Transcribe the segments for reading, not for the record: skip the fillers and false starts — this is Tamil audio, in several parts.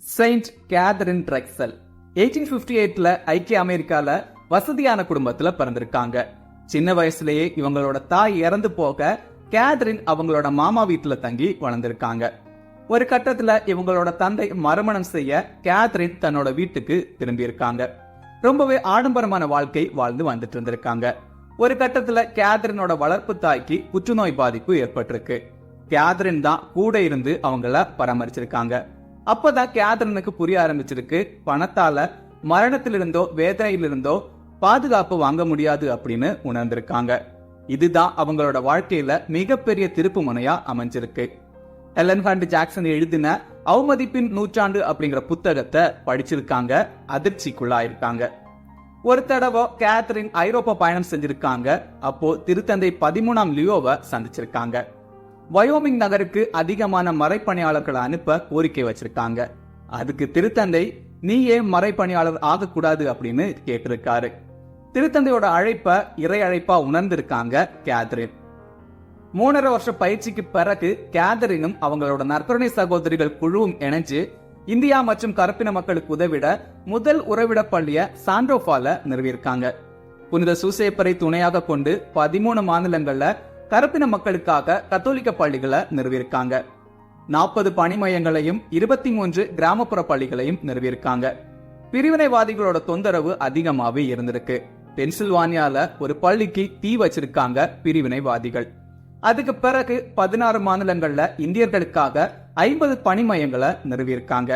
செயின்ட் கேதரின் ட்ரெக்சல் 1858ல ஐக்கிய அமெரிக்கால வசதியான குடும்பத்துல பிறந்திருக்காங்க. சின்ன வயசுலயே இவங்களோட தாய் இறந்து போக கேதரின் அவங்களோட மாமா வீட்டுல தங்கி வளர்ந்திருக்காங்க. ஒரு கட்டத்துல இவங்களோட தந்தை மறுமணம் செய்ய கேதரின் தன்னோட வீட்டுக்கு திரும்பி இருக்காங்க. ரொம்பவே ஆடம்பரமான வாழ்க்கை வாழ்ந்து வந்துட்டு இருந்திருக்காங்க. ஒரு கட்டத்துல கேதரினோட வளர்ப்பு தாய்க்கு புற்றுநோய் பாதிப்பு ஏற்பட்டிருக்கு. கேதரின் தான் கூட இருந்து அவங்கள பராமரிச்சிருக்காங்க. அப்பதான் கேதரினுக்கு புரிய ஆரம்பிச்சிருக்கு, பணத்தால மரணத்திலிருந்தோ வேதனையிலிருந்தோ பாதுகாப்பு வாங்க முடியாது அப்படின்னு உணர்ந்திருக்காங்க. இதுதான் அவங்களோட வாழ்க்கையில மிகப்பெரிய திருப்பு முனையா அமைஞ்சிருக்கு. எலன் ஹண்ட் ஜாக்சன் எழுதின அவமதிப்பின் நூற்றாண்டு அப்படிங்கிற புத்தகத்தை படிச்சிருக்காங்க, அதிர்ச்சிக்குள்ளாயிருக்காங்க. ஒரு தடவை கேதரின் ஐரோப்பா பயணம் செஞ்சிருக்காங்க. அப்போ திருத்தந்தை 13ஆம் லியோவை சந்திச்சிருக்காங்க. வயோமிங் நகருக்கு அதிகமான மறைப்பணியாளர்களை அனுப்ப கோரிக்கை வச்சிருக்காங்க. அதுக்கு திருத்தந்தை, நீ ஏன் மறைப்பணியாளர் ஆகக்கூடாது அப்படின்னு கேட்டிருக்காரு. திருத்தந்தையோட அழைப்ப இறை அழைப்பா உணர்ந்திருக்காங்க கேதரின். 3.5 வருஷ பயிற்சிக்கு பிறகு கேதரினும் அவங்களோட நற்கருணை சகோதரிகள் குழுவும் இணைஞ்சு இந்தியா மற்றும் கருப்பின மக்களுக்கு உதவிட முதல் உறவிட பள்ளிய சாண்டோஃபால நிறுவியிருக்காங்க. புனித சூசேப்பரை துணையாக கொண்டு 13 மாநிலங்கள்ல கருப்பின மக்களுக்காக கத்தோலிக்க பள்ளிகளை நிறுவியிருக்காங்க. 40 பணி மையங்களையும் 23 கிராமப்புற பள்ளிகளையும் நிறுவியிருக்காங்க. பிரிவினைவாதிகளோட தொந்தரவு அதிகமாவே இருந்திருக்கு. பென்சில்வானியால ஒரு பள்ளிக்கு தீ வச்சிருக்காங்க பிரிவினைவாதிகள். அதுக்கு பிறகு 16 மாநிலங்கள்ல இந்தியர்களுக்காக 50 பணி மையங்களை நிறுவியிருக்காங்க.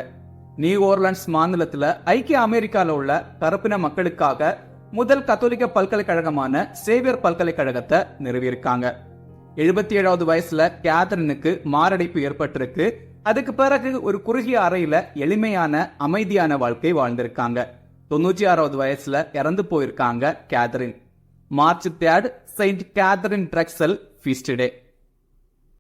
நியூ ஓர்லண்ட்ஸ் மாநிலத்துல ஐக்கிய அமெரிக்கால உள்ள கருப்பின மக்களுக்காக முதல் கத்தோலிக்க பல்கலைக்கழகமான சேவியர் பல்கலைக்கழகத்தை நிறுவியிருக்காங்க. 77வது வயசுல கேதரினுக்கு மாரடைப்பு ஏற்பட்டிருக்கு. அதுக்கு பிறகு ஒரு குறுகிய அறையில எளிமையான அமைதியான வாழ்க்கை வாழ்ந்திருக்காங்க. 96வது வயசுல இறந்து போயிருக்காங்க Catherine. March 3 Saint Catherine Drexel feast டே.